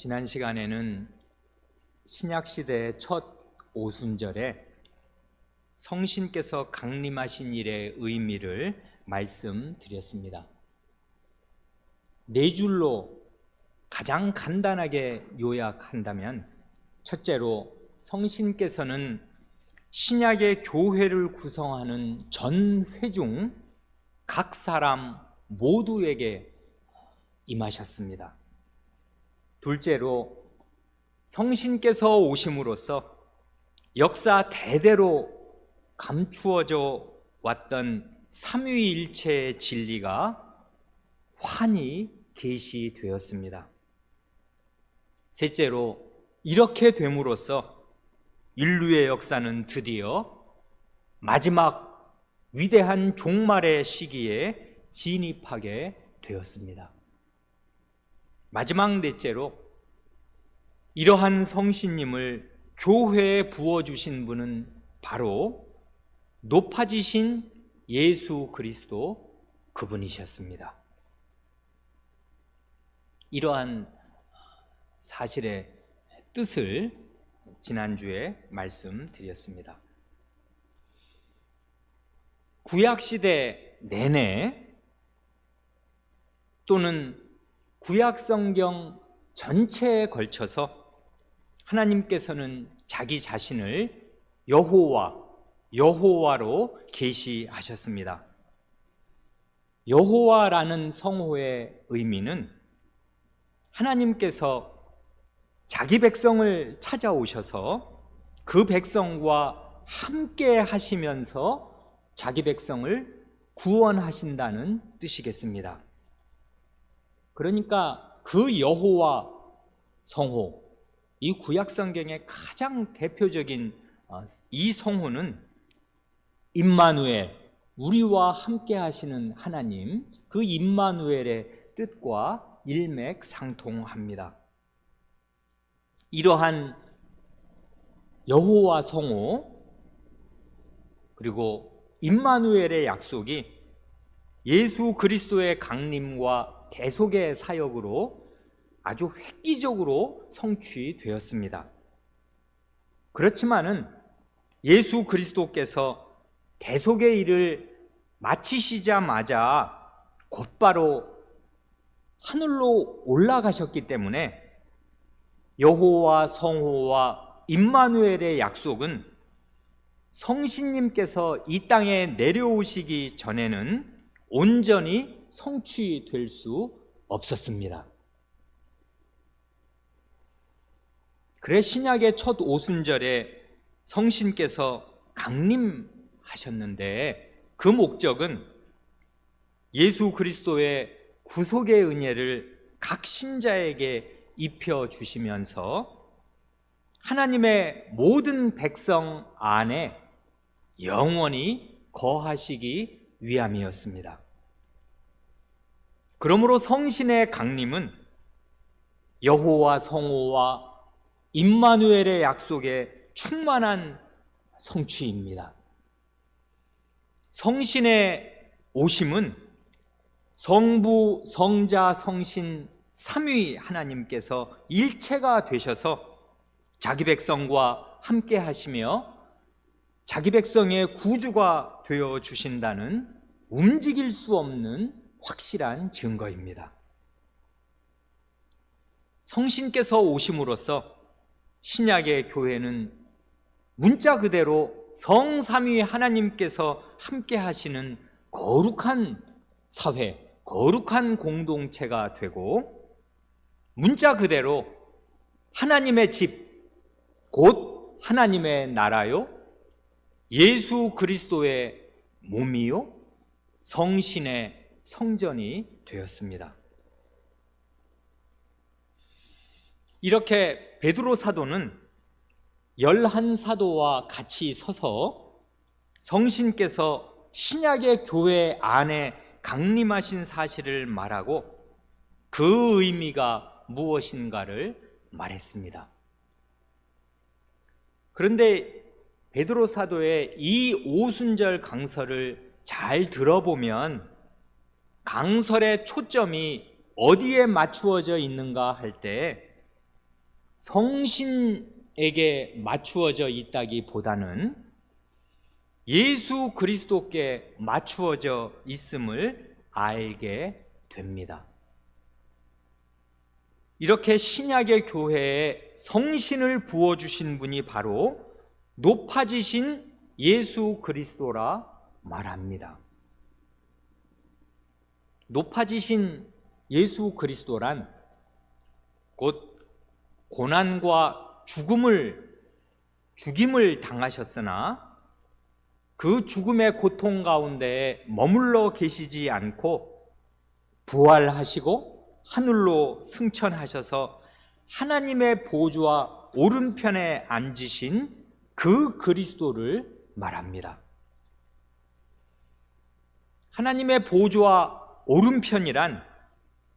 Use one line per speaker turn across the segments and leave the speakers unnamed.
지난 시간에는 신약시대의 첫 오순절에 성신께서 강림하신 일의 의미를 말씀드렸습니다. 네 줄로 가장 간단하게 요약한다면, 첫째로 성신께서는 신약의 교회를 구성하는 전 회중 각 사람 모두에게 임하셨습니다. 둘째로 성신께서 오심으로써 역사 대대로 감추어져 왔던 삼위일체의 진리가 환히 계시되었습니다. 셋째로 이렇게 됨으로써 인류의 역사는 드디어 마지막 위대한 종말의 시기에 진입하게 되었습니다. 마지막 넷째로 이러한 성신님을 교회에 부어주신 분은 바로 높아지신 예수 그리스도 그분이셨습니다. 이러한 사실의 뜻을 지난주에 말씀드렸습니다. 구약시대 내내 또는 구약성경 전체에 걸쳐서 하나님께서는 자기 자신을 여호와로 계시하셨습니다. 여호와라는 성호의 의미는 하나님께서 자기 백성을 찾아오셔서 그 백성과 함께 하시면서 자기 백성을 구원하신다는 뜻이겠습니다. 그러니까 그 여호와 성호, 이 구약성경의 가장 대표적인 이 성호는 임마누엘, 우리와 함께 하시는 하나님, 그 임마누엘의 뜻과 일맥상통합니다. 이러한 여호와 성호 그리고 임마누엘의 약속이 예수 그리스도의 강림과 대속의 사역으로 아주 획기적으로 성취되었습니다. 그렇지만은 예수 그리스도께서 대속의 일을 마치시자마자 곧바로 하늘로 올라가셨기 때문에 여호와 성호와 임마누엘의 약속은 성신님께서 이 땅에 내려오시기 전에는 온전히 성취될 수 없었습니다. 그래 신약의 첫 오순절에 성신께서 강림하셨는데 그 목적은 예수 그리스도의 구속의 은혜를 각 신자에게 입혀주시면서 하나님의 모든 백성 안에 영원히 거하시기 위함이었습니다. 그러므로 성신의 강림은 여호와 성호와 임마누엘의 약속의 충만한 성취입니다. 성신의 오심은 성부, 성자, 성신 삼위 하나님께서 일체가 되셔서 자기 백성과 함께 하시며 자기 백성의 구주가 되어 주신다는 움직일 수 없는 확실한 증거입니다. 성신께서 오심으로써 신약의 교회는 문자 그대로 성삼위 하나님께서 함께 하시는 거룩한 사회, 거룩한 공동체가 되고 문자 그대로 하나님의 집, 곧 하나님의 나라요, 예수 그리스도의 몸이요, 성신의 성전이 되었습니다. 이렇게 베드로 사도는 11사도와 같이 서서 성신께서 신약의 교회 안에 강림하신 사실을 말하고 그 의미가 무엇인가를 말했습니다. 그런데 베드로 사도의 이 오순절 강설을 잘 들어보면 강설의 초점이 어디에 맞추어져 있는가 할 때 성신에게 맞추어져 있다기보다는 예수 그리스도께 맞추어져 있음을 알게 됩니다. 이렇게 신약의 교회에 성신을 부어주신 분이 바로 높아지신 예수 그리스도라 말합니다. 높아지신 예수 그리스도란 곧 고난과 죽임을 당하셨으나 그 죽음의 고통 가운데 머물러 계시지 않고 부활하시고 하늘로 승천하셔서 하나님의 보좌 오른편에 앉으신 그 그리스도를 말합니다. 하나님의 보좌 오른편이란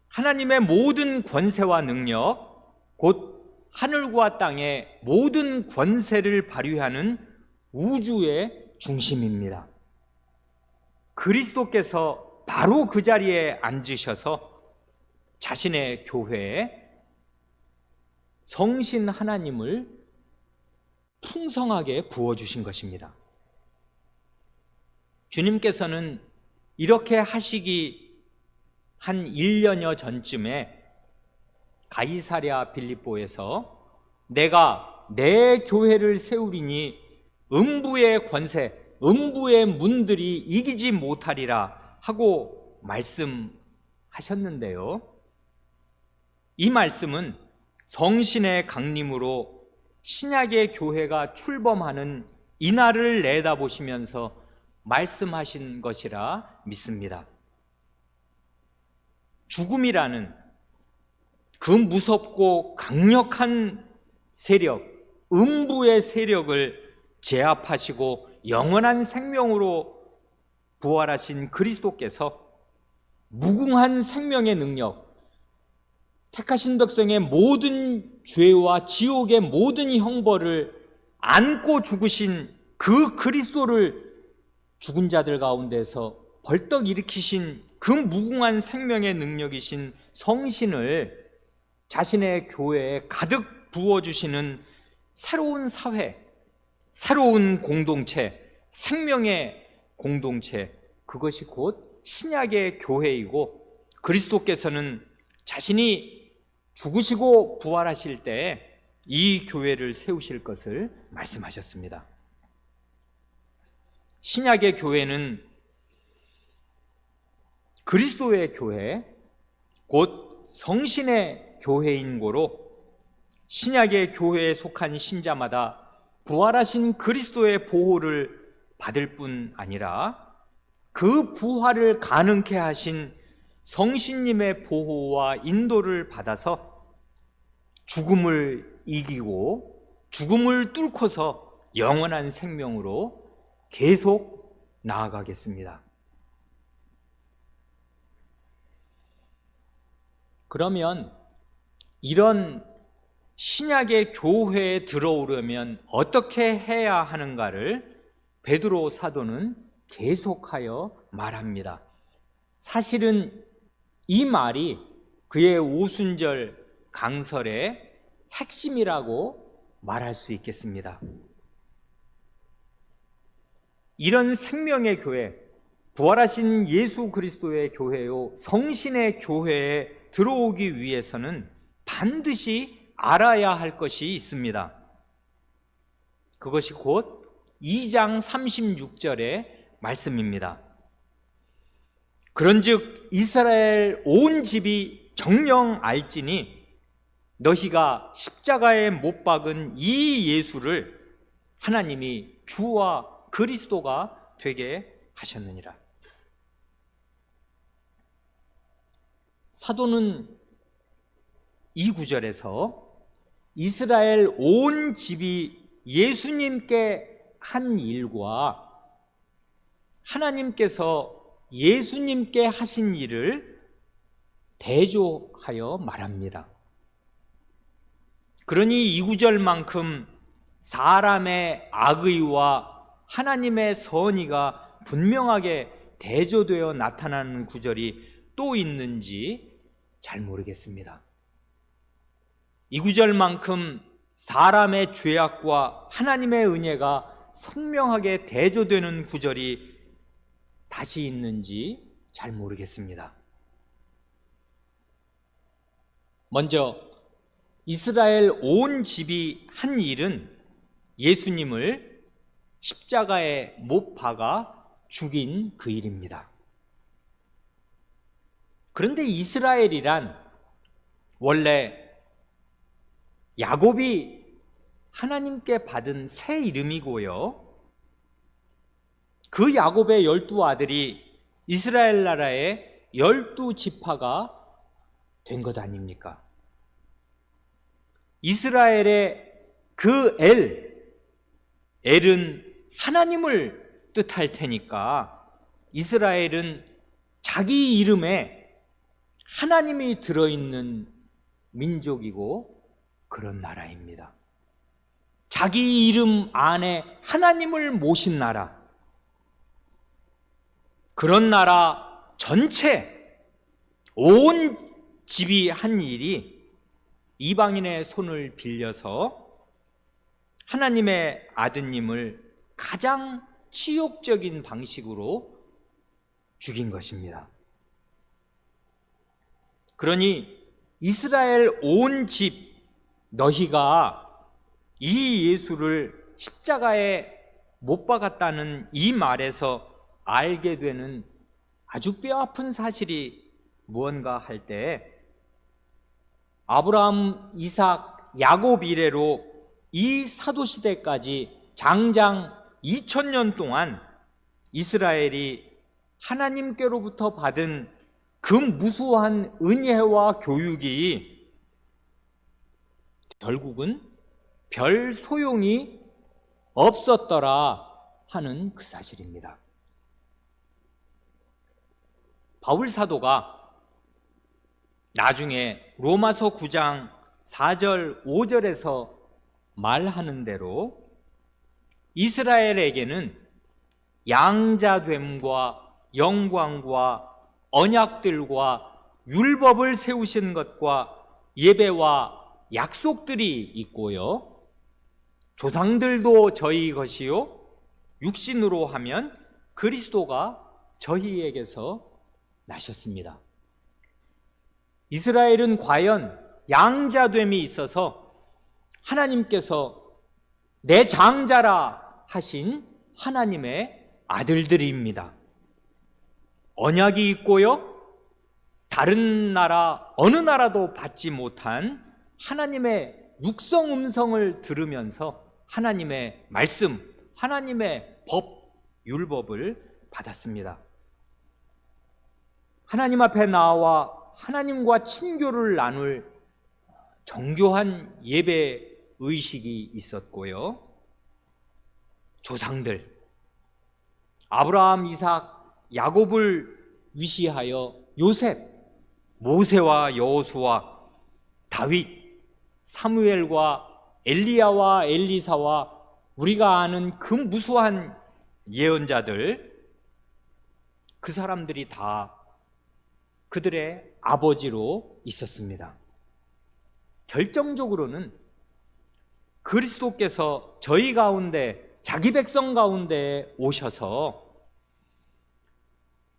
하나님의 모든 권세와 능력, 곧 하늘과 땅의 모든 권세를 발휘하는 우주의 중심입니다. 그리스도께서 바로 그 자리에 앉으셔서 자신의 교회에 성신 하나님을 풍성하게 부어주신 것입니다. 주님께서는 이렇게 하시기 한 1년여 전쯤에 가이사랴 빌립보에서 내가 내 교회를 세우리니 음부의 권세, 음부의 문들이 이기지 못하리라 하고 말씀하셨는데요. 이 말씀은 성신의 강림으로 신약의 교회가 출범하는 이날을 내다보시면서 말씀하신 것이라 믿습니다. 죽음이라는 그 무섭고 강력한 세력, 음부의 세력을 제압하시고 영원한 생명으로 부활하신 그리스도께서 무궁한 생명의 능력, 택하신 백성의 모든 죄와 지옥의 모든 형벌을 안고 죽으신 그 그리스도를 죽은 자들 가운데서 벌떡 일으키신 그 무궁한 생명의 능력이신 성신을 자신의 교회에 가득 부어주시는 새로운 사회, 새로운 공동체, 생명의 공동체, 그것이 곧 신약의 교회이고 그리스도께서는 자신이 죽으시고 부활하실 때 이 교회를 세우실 것을 말씀하셨습니다. 신약의 교회는 그리스도의 교회, 곧 성신의 교회인 고로 신약의 교회에 속한 신자마다 부활하신 그리스도의 보호를 받을 뿐 아니라 그 부활을 가능케 하신 성신님의 보호와 인도를 받아서 죽음을 이기고 죽음을 뚫고서 영원한 생명으로 계속 나아가겠습니다. 그러면 이런 신약의 교회에 들어오려면 어떻게 해야 하는가를 베드로 사도는 계속하여 말합니다. 사실은 이 말이 그의 오순절 강설의 핵심이라고 말할 수 있겠습니다. 이런 생명의 교회, 부활하신 예수 그리스도의 교회요, 성신의 교회에 들어오기 위해서는 반드시 알아야 할 것이 있습니다. 그것이 곧 2장 36절의 말씀입니다. 그런즉 이스라엘 온 집이 정령 알지니 너희가 십자가에 못 박은 이 예수를 하나님이 주와 그리스도가 되게 하셨느니라. 사도는 이 구절에서 이스라엘 온 집이 예수님께 한 일과 하나님께서 예수님께 하신 일을 대조하여 말합니다. 그러니 이 구절만큼 사람의 악의와 하나님의 선의가 분명하게 대조되어 나타나는 구절이 또 있는지 잘 모르겠습니다. 이 구절만큼 사람의 죄악과 하나님의 은혜가 선명하게 대조되는 구절이 다시 있는지 잘 모르겠습니다. 먼저 이스라엘 온 집이 한 일은 예수님을 십자가에 못 박아 죽인 그 일입니다. 그런데 이스라엘이란 원래 야곱이 하나님께 받은 새 이름이고요, 그 야곱의 12아들이 이스라엘 나라의 12지파가 된 것 아닙니까? 이스라엘의 그 엘은 하나님을 뜻할 테니까 이스라엘은 자기 이름에 하나님이 들어있는 민족이고 그런 나라입니다. 자기 이름 안에 하나님을 모신 나라, 그런 나라 전체 온 집이 한 일이 이방인의 손을 빌려서 하나님의 아드님을 가장 치욕적인 방식으로 죽인 것입니다. 그러니 이스라엘 온 집, 너희가 이 예수를 십자가에 못 박았다는 이 말에서 알게 되는 아주 뼈아픈 사실이 무언가 할 때, 아브라함, 이삭, 야곱 이래로 이 사도시대까지 장장 2000년 동안 이스라엘이 하나님께로부터 받은 그 무수한 은혜와 교육이 결국은 별 소용이 없었더라 하는 그 사실입니다. 바울 사도가 나중에 로마서 9장 4절 5절에서 말하는 대로 이스라엘에게는 양자됨과 영광과 언약들과 율법을 세우신 것과 예배와 약속들이 있고요, 조상들도 저희 것이요 육신으로 하면 그리스도가 저희에게서 나셨습니다. 이스라엘은 과연 양자됨이 있어서 하나님께서 내 장자라 하신 하나님의 아들들입니다. 언약이 있고요, 다른 나라 어느 나라도 받지 못한 하나님의 육성 음성을 들으면서 하나님의 말씀, 하나님의 법, 율법을 받았습니다. 하나님 앞에 나와 하나님과 친교를 나눌 정교한 예배 의식이 있었고요, 조상들 아브라함, 이삭, 야곱을 위시하여 요셉, 모세와 여호수아, 다윗, 사무엘과 엘리야와 엘리사와 우리가 아는 그 무수한 예언자들, 그 사람들이 다 그들의 아버지로 있었습니다. 결정적으로는 그리스도께서 저희 가운데, 자기 백성 가운데 오셔서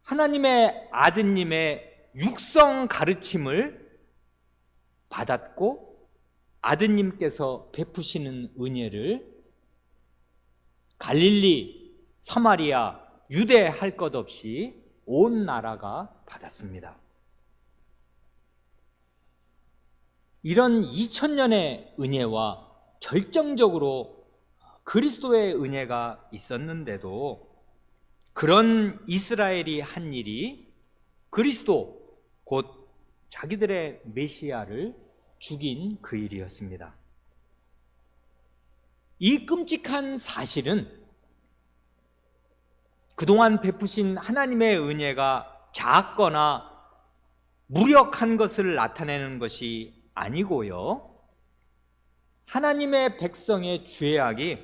하나님의 아드님의 육성 가르침을 받았고, 아드님께서 베푸시는 은혜를 갈릴리, 사마리아, 유대 할 것 없이 온 나라가 받았습니다. 이런 2000년의 은혜와 결정적으로 그리스도의 은혜가 있었는데도 그런 이스라엘이 한 일이 그리스도, 곧 자기들의 메시아를 죽인 그 일이었습니다. 이 끔찍한 사실은 그동안 베푸신 하나님의 은혜가 작거나 무력한 것을 나타내는 것이 아니고요, 하나님의 백성의 죄악이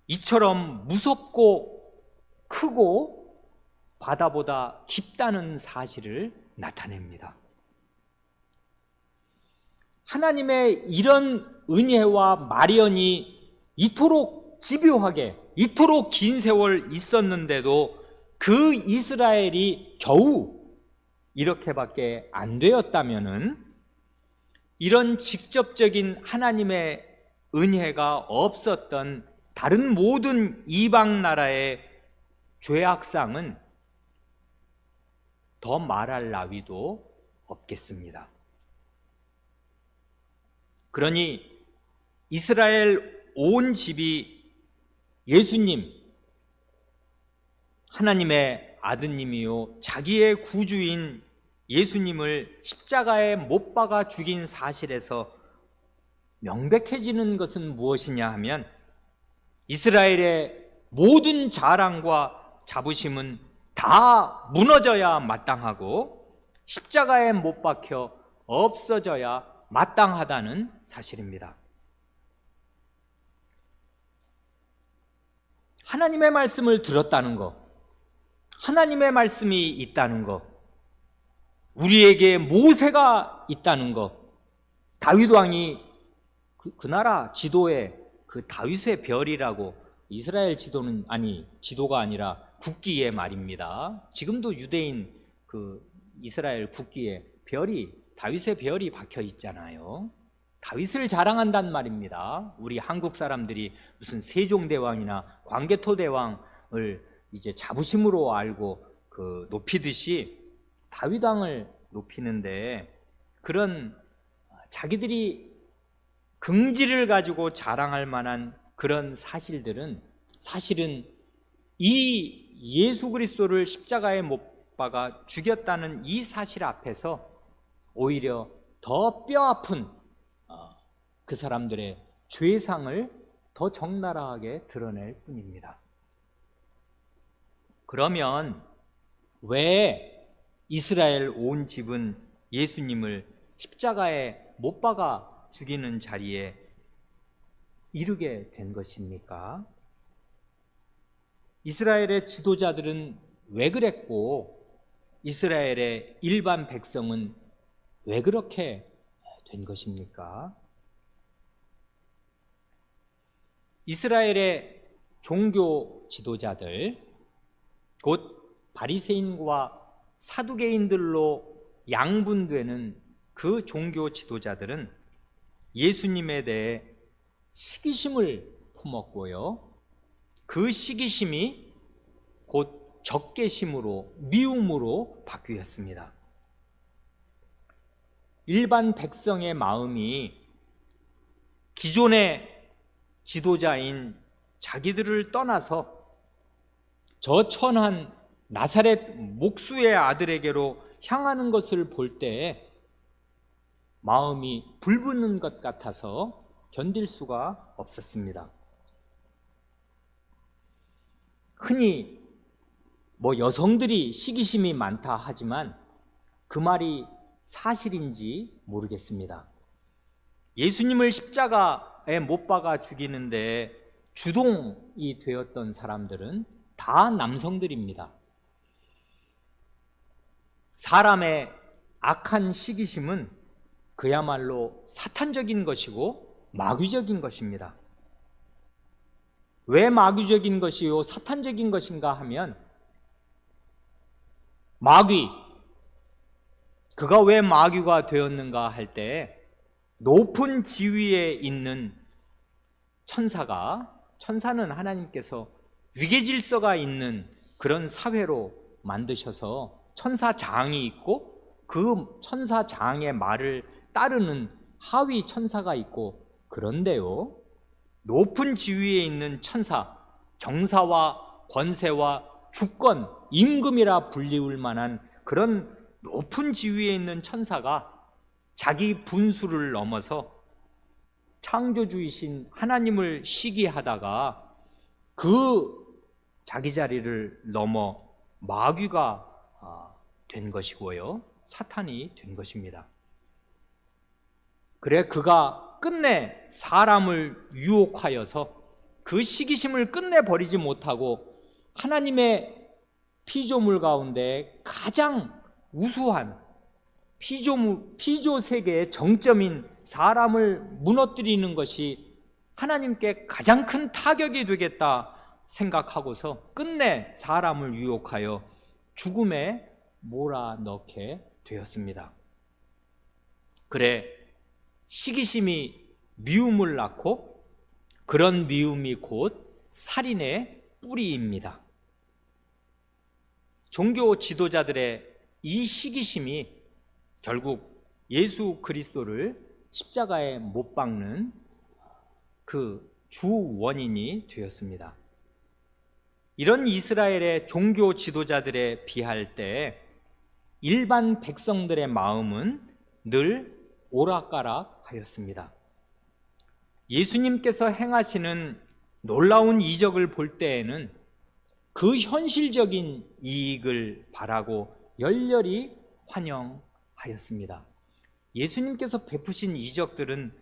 이처럼 무섭고 크고 바다보다 깊다는 사실을 나타냅니다. 하나님의 이런 은혜와 마련이 이토록 집요하게, 이토록 긴 세월 있었는데도 그 이스라엘이 겨우 이렇게밖에 안 되었다면은 이런 직접적인 하나님의 은혜가 없었던 다른 모든 이방 나라의 죄악상은 더 말할 나위도 없겠습니다. 그러니 이스라엘 온 집이 예수님, 하나님의 아드님이요 자기의 구주인 예수님을 십자가에 못 박아 죽인 사실에서 명백해지는 것은 무엇이냐 하면 이스라엘의 모든 자랑과 자부심은 다 무너져야 마땅하고 십자가에 못 박혀 없어져야 마땅하다는 사실입니다. 하나님의 말씀을 들었다는 것, 하나님의 말씀이 있다는 것, 우리에게 모세가 있다는 것, 다윗 왕이 그 나라 지도에 그 다윗의 별이라고, 이스라엘 지도는 지도가 아니라 국기의 말입니다. 지금도 유대인 그 이스라엘 국기에 다윗의 별이 박혀 있잖아요. 다윗을 자랑한단 말입니다. 우리 한국 사람들이 무슨 세종대왕이나 광개토대왕을 이제 자부심으로 알고 높이듯이 다윗 왕을 높이는데, 그런 자기들이 긍지를 가지고 자랑할 만한 그런 사실들은 사실은 이 예수 그리스도를 십자가에 못 박아 죽였다는 이 사실 앞에서 오히려 더 뼈아픈 그 사람들의 죄상을 더 적나라하게 드러낼 뿐입니다. 그러면 왜 이스라엘 온 집은 예수님을 십자가에 못 박아 죽이는 자리에 이르게 된 것입니까? 이스라엘의 지도자들은 왜 그랬고 이스라엘의 일반 백성은 왜 그렇게 된 것입니까? 이스라엘의 종교 지도자들, 곧 바리새인과 사두개인들로 양분되는 그 종교 지도자들은 예수님에 대해 시기심을 품었고요, 그 시기심이 곧 적개심으로, 미움으로 바뀌었습니다. 일반 백성의 마음이 기존의 지도자인 자기들을 떠나서 저 천한 나사렛 목수의 아들에게로 향하는 것을 볼 때 마음이 불붙는 것 같아서 견딜 수가 없었습니다. 흔히 여성들이 시기심이 많다 하지만 그 말이 사실인지 모르겠습니다. 예수님을 십자가에 못 박아 죽이는데 주동이 되었던 사람들은 다 남성들입니다. 사람의 악한 시기심은 그야말로 사탄적인 것이고 마귀적인 것입니다. 왜 마귀적인 것이요 사탄적인 것인가 하면, 그가 왜 마귀가 되었는가 할 때, 높은 지위에 있는 천사는 하나님께서 위계질서가 있는 그런 사회로 만드셔서 천사장이 있고 그 천사장의 말을 따르는 하위 천사가 있고, 그런데요, 높은 지위에 있는 천사, 정사와 권세와 주권, 임금이라 불리울 만한 그런 높은 지위에 있는 천사가 자기 분수를 넘어서 창조주이신 하나님을 시기하다가 그 자기 자리를 넘어 마귀가 된 것이고요, 사탄이 된 것입니다. 그래 그가 끝내 사람을 유혹하여서 그 시기심을 끝내버리지 못하고 하나님의 피조물 가운데 가장 우수한 피조 세계의 정점인 사람을 무너뜨리는 것이 하나님께 가장 큰 타격이 되겠다 생각하고서 끝내 사람을 유혹하여 죽음에 몰아넣게 되었습니다. 그래 시기심이 미움을 낳고 그런 미움이 곧 살인의 뿌리입니다. 종교 지도자들의 이 시기심이 결국 예수 그리스도를 십자가에 못 박는 그 주 원인이 되었습니다. 이런 이스라엘의 종교 지도자들에 비할 때 일반 백성들의 마음은 늘 오락가락하였습니다. 예수님께서 행하시는 놀라운 이적을 볼 때에는 그 현실적인 이익을 바라고 열렬히 환영하였습니다. 예수님께서 베푸신 이적들은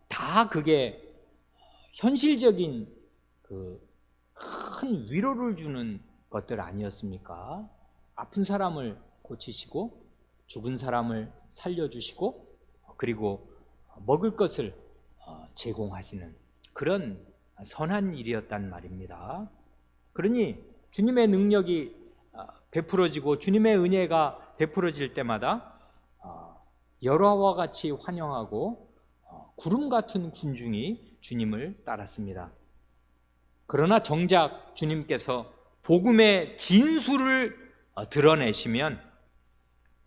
다 그게 현실적인 큰 위로를 주는 것들 아니었습니까? 아픈 사람을 고치시고 죽은 사람을 살려주시고 그리고 먹을 것을 제공하시는 그런 선한 일이었단 말입니다. 그러니 주님의 능력이 베풀어지고 주님의 은혜가 베풀어질 때마다 열화와 같이 환영하고 구름 같은 군중이 주님을 따랐습니다. 그러나 정작 주님께서 복음의 진수를 드러내시면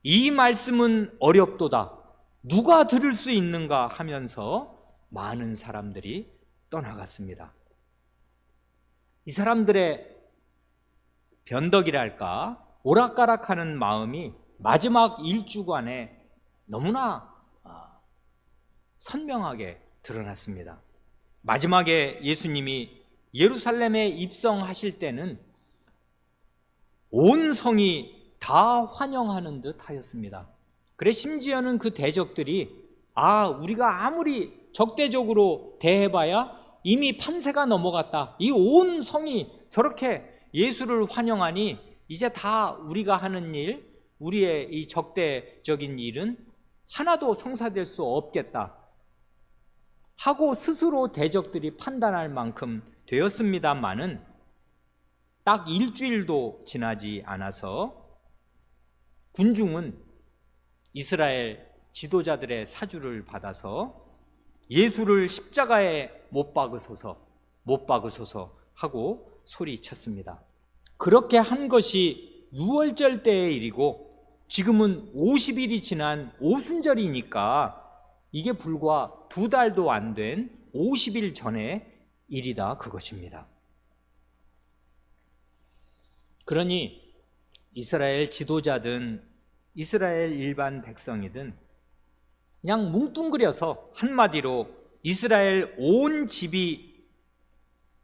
이 말씀은 어렵도다, 누가 들을 수 있는가 하면서 많은 사람들이 떠나갔습니다. 이 사람들의 변덕이랄까 오락가락하는 마음이 마지막 일주간에 너무나 선명하게 드러났습니다. 마지막에 예수님이 예루살렘에 입성하실 때는 온 성이 다 환영하는 듯 하였습니다. 그래 심지어는 그 대적들이 우리가 아무리 적대적으로 대해봐야 이미 판세가 넘어갔다, 이 온 성이 저렇게 예수를 환영하니 이제 다 우리가 하는 일, 우리의 이 적대적인 일은 하나도 성사될 수 없겠다 하고 스스로 대적들이 판단할 만큼 되었습니다마는 딱 일주일도 지나지 않아서 군중은 이스라엘 지도자들의 사주를 받아서 예수를 십자가에 못 박으소서 하고 소리쳤습니다. 그렇게 한 것이 유월절 때의 일이고 지금은 50일이 지난 오순절이니까 이게 불과 2달도 안 된 50일 전의 일이다 그것입니다. 그러니 이스라엘 지도자든 이스라엘 일반 백성이든 그냥 뭉뚱그려서 한마디로 이스라엘 온 집이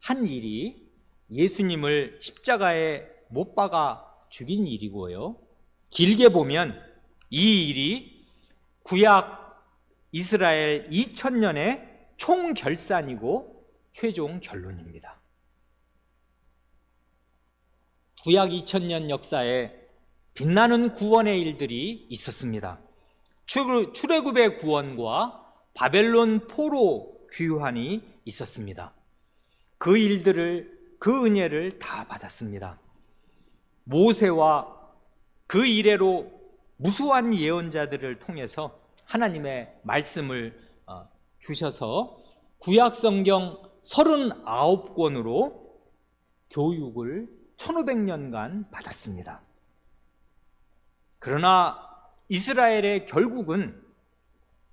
한 일이 예수님을 십자가에 못 박아 죽인 일이고요, 길게 보면 이 일이 구약 이스라엘 2000년의 총결산이고 최종 결론입니다. 구약 2000년 역사에 빛나는 구원의 일들이 있었습니다. 출애굽의 구원과 바벨론 포로 귀환이 있었습니다. 그 일들을, 그 은혜를 다 받았습니다. 모세와 그 이래로 무수한 예언자들을 통해서 하나님의 말씀을 주셔서 구약 성경 39권으로 교육을 1500년간 받았습니다. 그러나 이스라엘의 결국은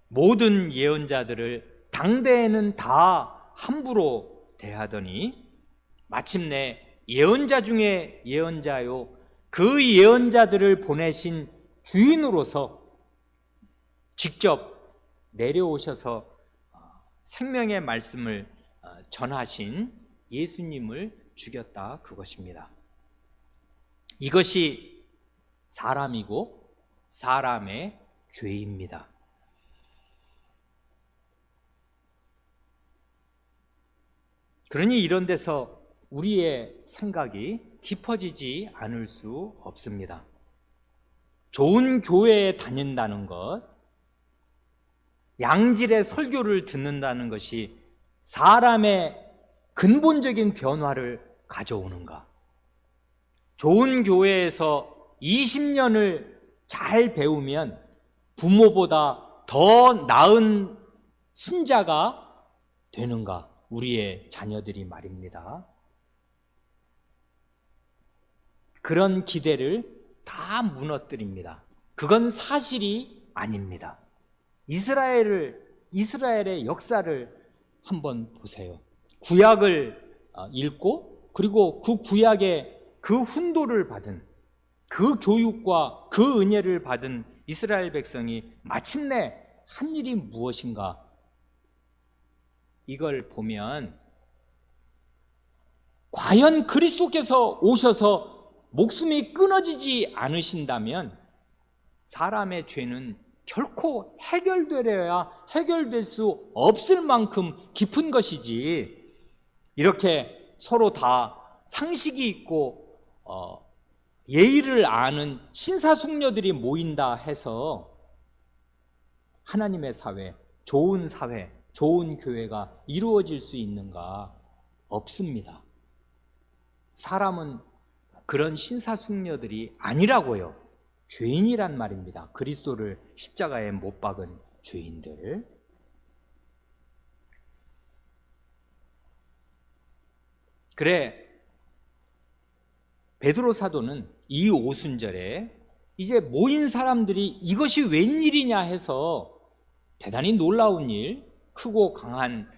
모든 예언자들을 당대에는 다 함부로 대하더니 마침내 예언자 중에 예언자요, 그 예언자들을 보내신 주인으로서 직접 내려오셔서 생명의 말씀을 전하신 예수님을 죽였다 그것입니다. 이것이 사람이고 사람의 죄입니다. 그러니 이런 데서 우리의 생각이 깊어지지 않을 수 없습니다. 좋은 교회에 다닌다는 것, 양질의 설교를 듣는다는 것이 사람의 근본적인 변화를 가져오는가? 좋은 교회에서 20년을 잘 배우면 부모보다 더 나은 신자가 되는가? 우리의 자녀들이 말입니다. 그런 기대를 다 무너뜨립니다. 그건 사실이 아닙니다. 이스라엘의 역사를 한번 보세요. 구약을 읽고 그리고 그 구약의 그 훈도를 받은 그 교육과 그 은혜를 받은 이스라엘 백성이 마침내 한 일이 무엇인가? 이걸 보면 과연 그리스도께서 오셔서 목숨이 끊어지지 않으신다면 사람의 죄는 결코 해결될 수 없을 만큼 깊은 것이지, 이렇게 서로 다 상식이 있고 예의를 아는 신사숙녀들이 모인다 해서 하나님의 사회, 좋은 교회가 이루어질 수 있는가? 없습니다. 사람은 그런 신사숙녀들이 아니라고요. 죄인이란 말입니다. 그리스도를 십자가에 못 박은 죄인들. 그래, 베드로 사도는 이 오순절에 이제 모인 사람들이 이것이 웬일이냐 해서 대단히 놀라운 일, 크고 강한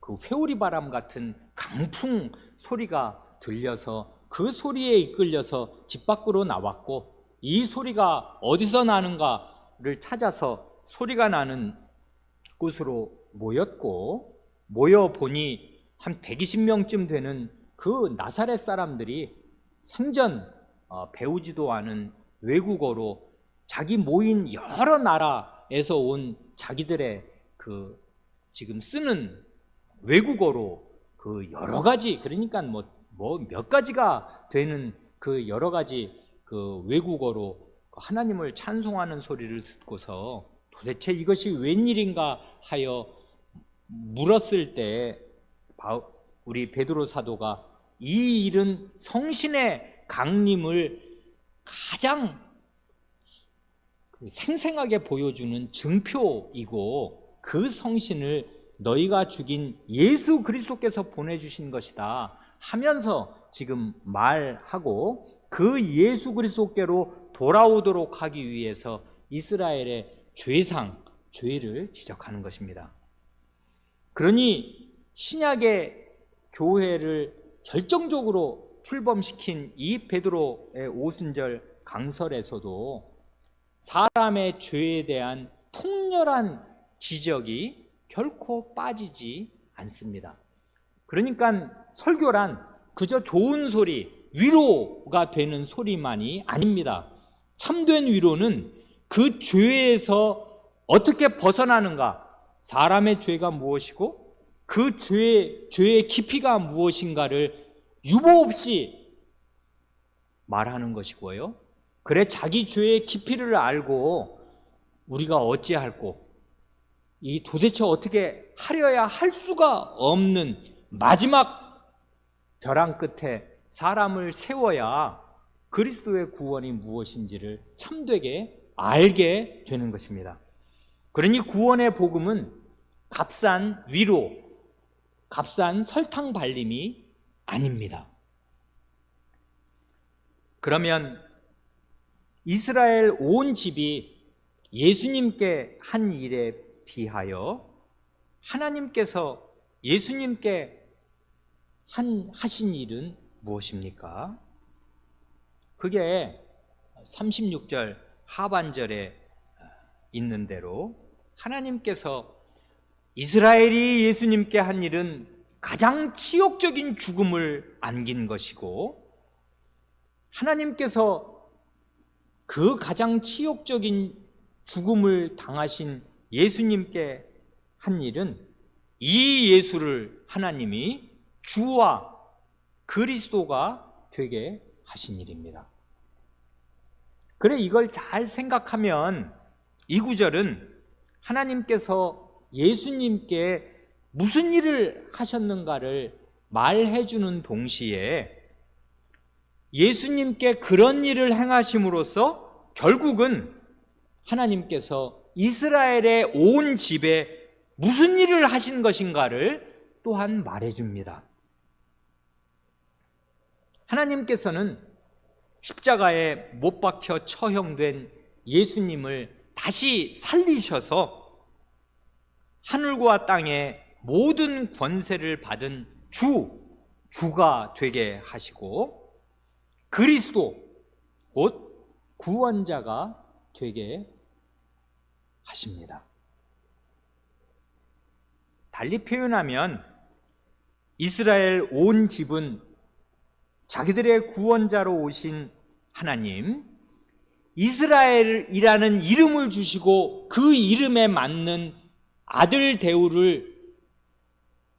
그 회오리 바람 같은 강풍 소리가 들려서 그 소리에 이끌려서 집 밖으로 나왔고, 이 소리가 어디서 나는가를 찾아서 소리가 나는 곳으로 모였고, 모여보니 한 120명쯤 되는 그 나사렛 사람들이 생전 배우지도 않은 외국어로 자기 모인 여러 나라에서 온 자기들의 그 지금 쓰는 외국어로 그 여러 가지, 그러니까 뭐 몇 가지가 되는 그 여러 가지 그 외국어로 하나님을 찬송하는 소리를 듣고서 도대체 이것이 웬일인가 하여 물었을 때 우리 베드로 사도가 이 일은 성신의 강림을 가장 생생하게 보여주는 증표이고, 그 성신을 너희가 죽인 예수 그리스도께서 보내주신 것이다 하면서 지금 말하고, 그 예수 그리스도께로 돌아오도록 하기 위해서 이스라엘의 죄를 지적하는 것입니다. 그러니 신약의 교회를 결정적으로 출범시킨 이 베드로의 오순절 강설에서도 사람의 죄에 대한 통렬한 지적이 결코 빠지지 않습니다. 그러니까 설교란 그저 좋은 소리, 위로가 되는 소리만이 아닙니다. 참된 위로는 그 죄에서 어떻게 벗어나는가, 사람의 죄가 무엇이고 그 죄의 깊이가 무엇인가를 유보 없이 말하는 것이고요. 그래, 자기 죄의 깊이를 알고 우리가 어찌할꼬, 이 도대체 어떻게 하려야 할 수가 없는 마지막 벼랑 끝에 사람을 세워야 그리스도의 구원이 무엇인지를 참되게 알게 되는 것입니다. 그러니 구원의 복음은 값싼 위로, 값싼 설탕 발림이 아닙니다. 그러면 이스라엘 온 집이 예수님께 한 일에 비하여 하나님께서 예수님께 하신 일은 무엇입니까? 그게 36절 하반절에 있는 대로 하나님께서 이스라엘이 예수님께 한 일은 가장 치욕적인 죽음을 안긴 것이고, 하나님께서 그 가장 치욕적인 죽음을 당하신 예수님께 한 일은 이 예수를 하나님이 주와 그리스도가 되게 하신 일입니다. 그래, 이걸 잘 생각하면 이 구절은 하나님께서 예수님께 무슨 일을 하셨는가를 말해 주는 동시에 예수님께 그런 일을 행하심으로써 결국은 하나님께서 이스라엘의 온 집에 무슨 일을 하신 것인가를 또한 말해 줍니다. 하나님께서는 십자가에 못 박혀 처형된 예수님을 다시 살리셔서 하늘과 땅의 모든 권세를 받은 주가 되게 하시고 그리스도, 곧 구원자가 되게 하십니다. 달리 표현하면 이스라엘 온 집은 자기들의 구원자로 오신 하나님, 이스라엘이라는 이름을 주시고 그 이름에 맞는 아들 대우를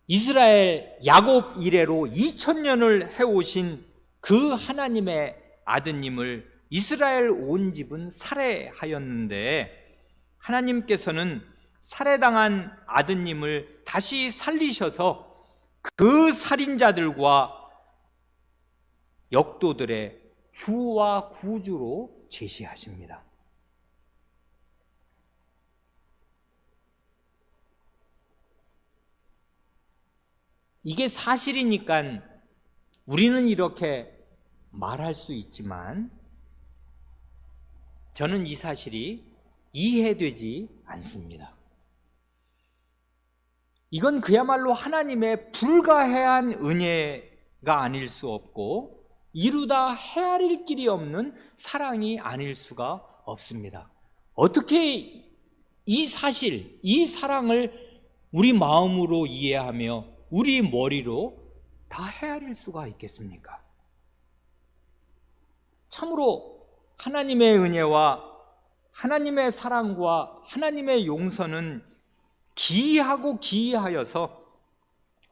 이스라엘 야곱 이래로 2000년을 해오신 그 하나님의 아드님을 이스라엘 온 집은 살해하였는데 하나님께서는 살해당한 아드님을 다시 살리셔서 그 살인자들과 역도들의 주와 구주로 제시하십니다. 이게 사실이니까 우리는 이렇게 말할 수 있지만 저는 이 사실이 이해되지 않습니다. 이건 그야말로 하나님의 불가해한 은혜가 아닐 수 없고 이루다 헤아릴 길이 없는 사랑이 아닐 수가 없습니다. 어떻게 이 사실, 이 사랑을 우리 마음으로 이해하며 우리 머리로 다 헤아릴 수가 있겠습니까? 참으로 하나님의 은혜와 하나님의 사랑과 하나님의 용서는 기이하고 기이하여서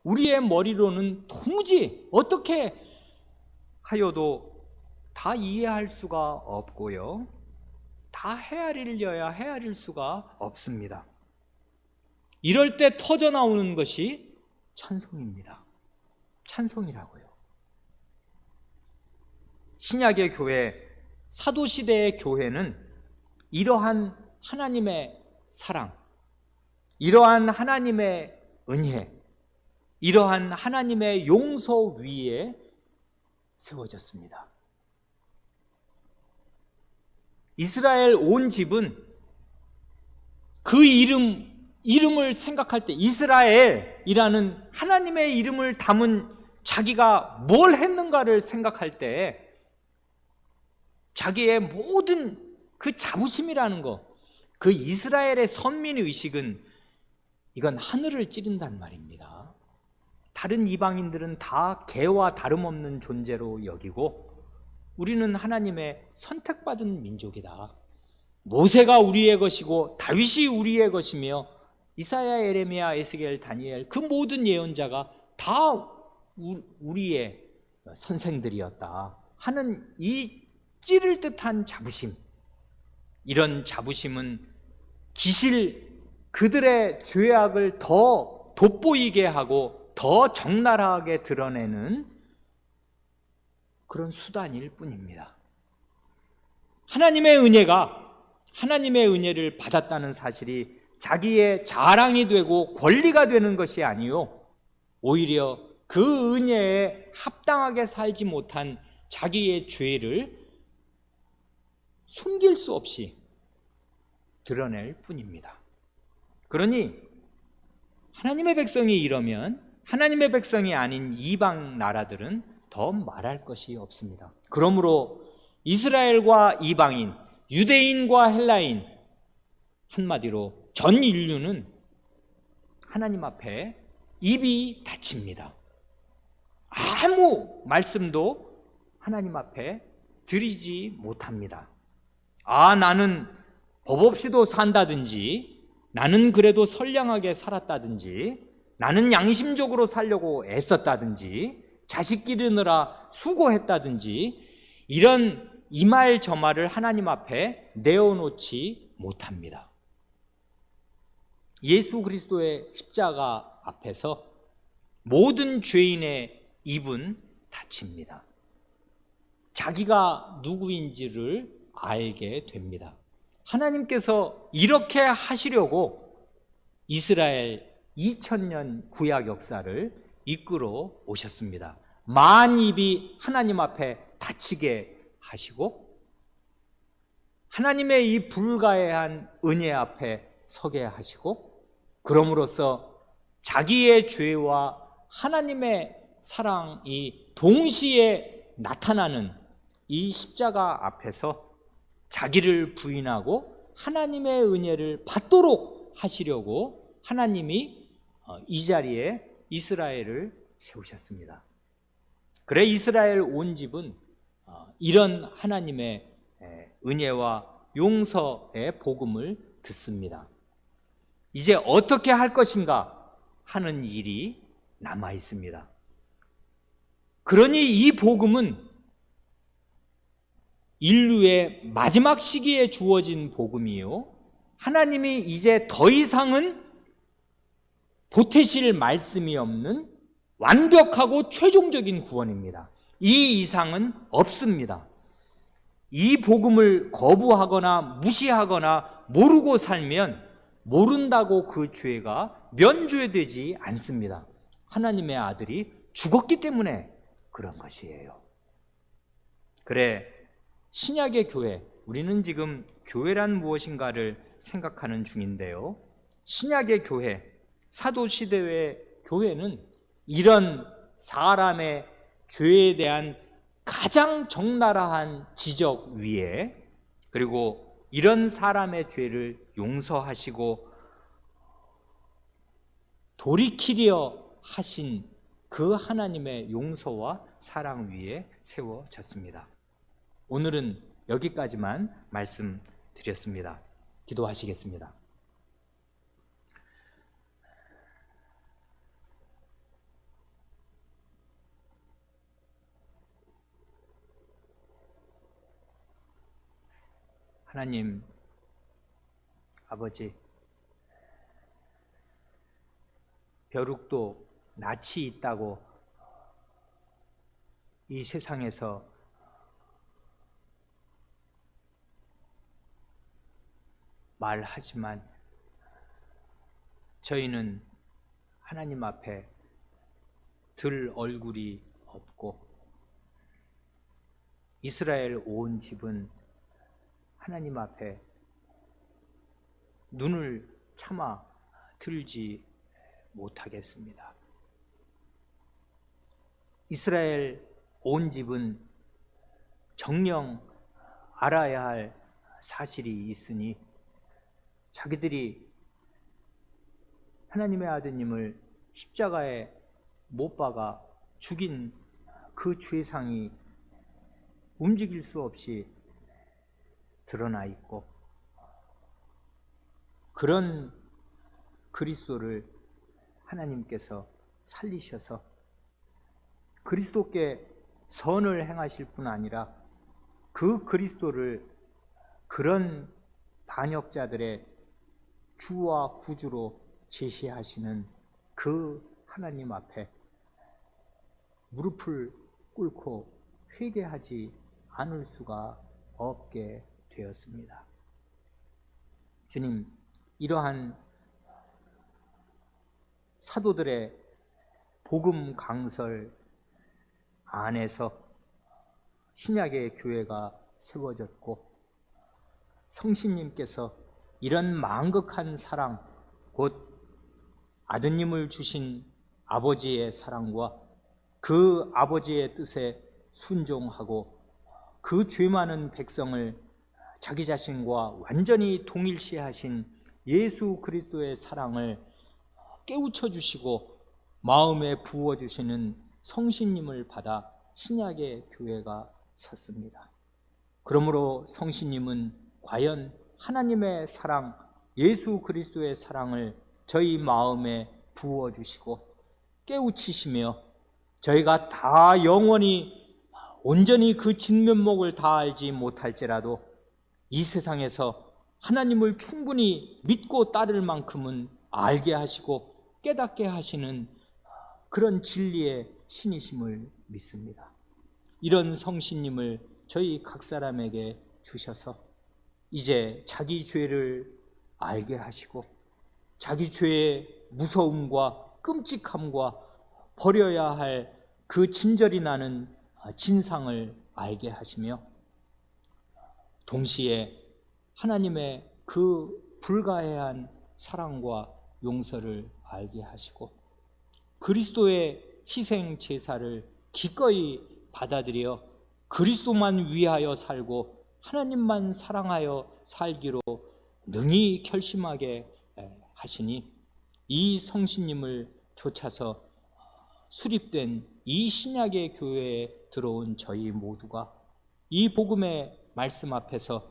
우리의 머리로는 도무지 어떻게 하여도 다 이해할 수가 없고요, 다 헤아리려야 헤아릴 수가 없습니다. 이럴 때 터져 나오는 것이 찬송입니다. 찬송이라고요. 신약의 교회, 사도시대의 교회는 이러한 하나님의 사랑, 이러한 하나님의 은혜, 이러한 하나님의 용서 위에 세워졌습니다. 이스라엘 온 집은 그 이름을 생각할 때 이스라엘이라는 하나님의 이름을 담은 자기가 뭘 했는가를 생각할 때 자기의 모든 그 자부심이라는 거, 그 이스라엘의 선민의식은 이건 하늘을 찌른단 말입니다. 다른 이방인들은 다 개와 다름없는 존재로 여기고 우리는 하나님의 선택받은 민족이다. 모세가 우리의 것이고 다윗이 우리의 것이며 이사야, 에레미야, 에스겔, 다니엘 그 모든 예언자가 다 우리의 선생들이었다 하는 이 찌를 듯한 자부심, 이런 자부심은 기실 그들의 죄악을 더 돋보이게 하고 더 적나라하게 드러내는 그런 수단일 뿐입니다. 하나님의 은혜를 받았다는 사실이 자기의 자랑이 되고 권리가 되는 것이 아니요, 오히려 그 은혜에 합당하게 살지 못한 자기의 죄를 숨길 수 없이 드러낼 뿐입니다. 그러니 하나님의 백성이 이러면 하나님의 백성이 아닌 이방 나라들은 더 말할 것이 없습니다. 그러므로 이스라엘과 이방인, 유대인과 헬라인, 한마디로 전 인류는 하나님 앞에 입이 닫힙니다. 아무 말씀도 하나님 앞에 드리지 못합니다. 나는 법 없이도 산다든지, 나는 그래도 선량하게 살았다든지, 나는 양심적으로 살려고 애썼다든지, 자식 기르느라 수고했다든지, 이런 이 말 저 말을 하나님 앞에 내어놓지 못합니다. 예수 그리스도의 십자가 앞에서 모든 죄인의 입은 닫힙니다. 자기가 누구인지를 알게 됩니다. 하나님께서 이렇게 하시려고 이스라엘 2000년 구약 역사를 이끌어 오셨습니다. 만입이 하나님 앞에 닫히게 하시고 하나님의 이 불가해한 은혜 앞에 서게 하시고 그럼으로써 자기의 죄와 하나님의 사랑이 동시에 나타나는 이 십자가 앞에서 자기를 부인하고 하나님의 은혜를 받도록 하시려고 하나님이 이 자리에 이스라엘을 세우셨습니다. 그래 이스라엘 온 집은 이런 하나님의 은혜와 용서의 복음을 듣습니다. 이제 어떻게 할 것인가 하는 일이 남아 있습니다. 그러니 이 복음은 인류의 마지막 시기에 주어진 복음이요, 하나님이 이제 더 이상은 보태실 말씀이 없는 완벽하고 최종적인 구원입니다. 이 이상은 없습니다. 이 복음을 거부하거나 무시하거나 모르고 살면 모른다고 그 죄가 면죄되지 않습니다. 하나님의 아들이 죽었기 때문에 그런 것이에요. 그래, 신약의 교회, 우리는 지금 교회란 무엇인가를 생각하는 중인데요, 신약의 교회, 사도시대의 교회는 이런 사람의 죄에 대한 가장 적나라한 지적 위에, 그리고 이런 사람의 죄를 용서하시고 돌이키려 하신 그 하나님의 용서와 사랑 위에 세워졌습니다. 오늘은 여기까지만 말씀드렸습니다. 기도하시겠습니다. 하나님 아버지, 벼룩도 낯이 있다고 이 세상에서 말하지만 저희는 하나님 앞에 들 얼굴이 없고 이스라엘 온 집은 하나님 앞에 눈을 참아 들지 못하겠습니다. 이스라엘 온 집은 정녕 알아야 할 사실이 있으니 자기들이 하나님의 아드님을 십자가에 못 박아 죽인 그 죄상이 움직일 수 없이 드러나 있고, 그런 그리스도를 하나님께서 살리셔서 그리스도께 선을 행하실 뿐 아니라 그 그리스도를 그런 반역자들의 주와 구주로 제시하시는 그 하나님 앞에 무릎을 꿇고 회개하지 않을 수가 없게 되었습니다. 주님, 이러한 사도들의 복음 강설 안에서 신약의 교회가 세워졌고, 성신님께서 이런 망극한 사랑, 곧 아드님을 주신 아버지의 사랑과 그 아버지의 뜻에 순종하고 그 죄 많은 백성을 자기 자신과 완전히 동일시하신 예수 그리스도의 사랑을 깨우쳐 주시고 마음에 부어 주시는 성신님을 받아 신약의 교회가 섰습니다. 그러므로 성신님은 과연 하나님의 사랑, 예수 그리스도의 사랑을 저희 마음에 부어 주시고 깨우치시며 저희가 다 영원히 온전히 그 진면목을 다 알지 못할지라도 이 세상에서 하나님을 충분히 믿고 따를 만큼은 알게 하시고 깨닫게 하시는 그런 진리의 신이심을 믿습니다. 이런 성신님을 저희 각 사람에게 주셔서 이제 자기 죄를 알게 하시고 자기 죄의 무서움과 끔찍함과 버려야 할 그 진절이 나는 진상을 알게 하시며 동시에 하나님의 그 불가해한 사랑과 용서를 알게 하시고 그리스도의 희생 제사를 기꺼이 받아들여 그리스도만 위하여 살고 하나님만 사랑하여 살기로 능히 결심하게 하시니 이 성신님을 좇아서 수립된 이 신약의 교회에 들어온 저희 모두가 이 복음의 말씀 앞에서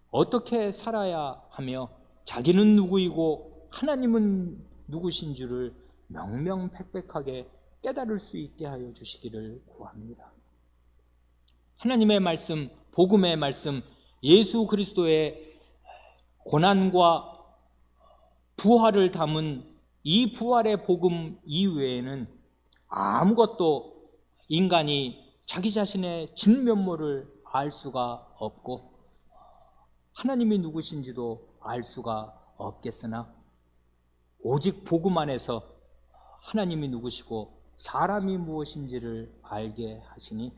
어떻게 살아야 하며 자기는 누구이고 하나님은 누구신 줄을 명명백백하게 깨달을 수 있게 하여 주시기를 구합니다. 하나님의 말씀, 복음의 말씀, 예수 그리스도의 고난과 부활을 담은 이 부활의 복음 이외에는 아무것도 인간이 자기 자신의 진면모를 알 수가 없고 하나님이 누구신지도 알 수가 없겠으나 오직 복음 안에서 하나님이 누구시고 사람이 무엇인지를 알게 하시니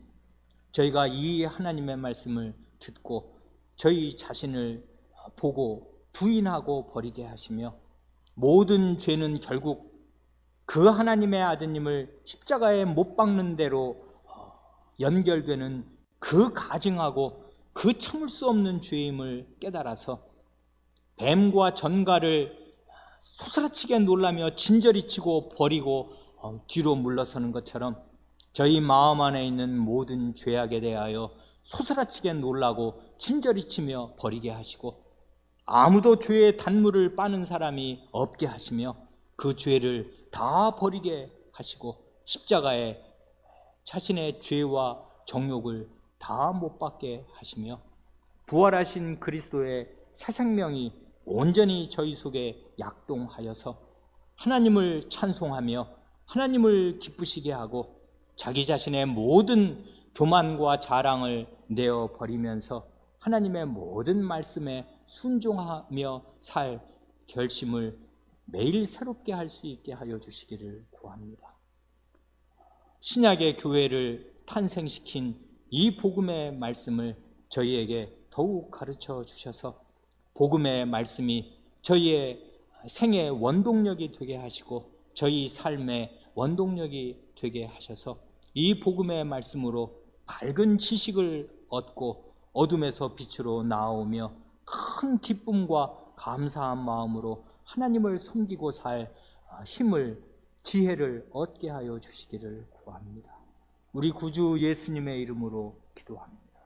저희가 이 하나님의 말씀을 듣고 저희 자신을 보고 부인하고 버리게 하시며 모든 죄는 결국 그 하나님의 아드님을 십자가에 못 박는 대로 연결되는 그 가증하고 그 참을 수 없는 죄임을 깨달아서 뱀과 전갈을 소스라치게 놀라며 진저리 치고 버리고 뒤로 물러서는 것처럼 저희 마음 안에 있는 모든 죄악에 대하여 소스라치게 놀라고 진저리 치며 버리게 하시고 아무도 죄의 단물을 빠는 사람이 없게 하시며 그 죄를 다 버리게 하시고 십자가에 자신의 죄와 정욕을 다 못 받게 하시며 부활하신 그리스도의 새 생명이 온전히 저희 속에 약동하여서 하나님을 찬송하며 하나님을 기쁘시게 하고 자기 자신의 모든 교만과 자랑을 내어 버리면서 하나님의 모든 말씀에 순종하며 살 결심을 매일 새롭게 할 수 있게 하여 주시기를 구합니다. 신약의 교회를 탄생시킨 이 복음의 말씀을 저희에게 더욱 가르쳐 주셔서 복음의 말씀이 저희의 생의 원동력이 되게 하시고 저희 삶의 원동력이 되게 하셔서 이 복음의 말씀으로 밝은 지식을 얻고 어둠에서 빛으로 나오며 큰 기쁨과 감사한 마음으로 하나님을 섬기고 살 힘을, 지혜를 얻게 하여 주시기를 구합니다. 우리 구주 예수님의 이름으로 기도합니다.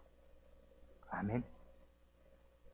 아멘.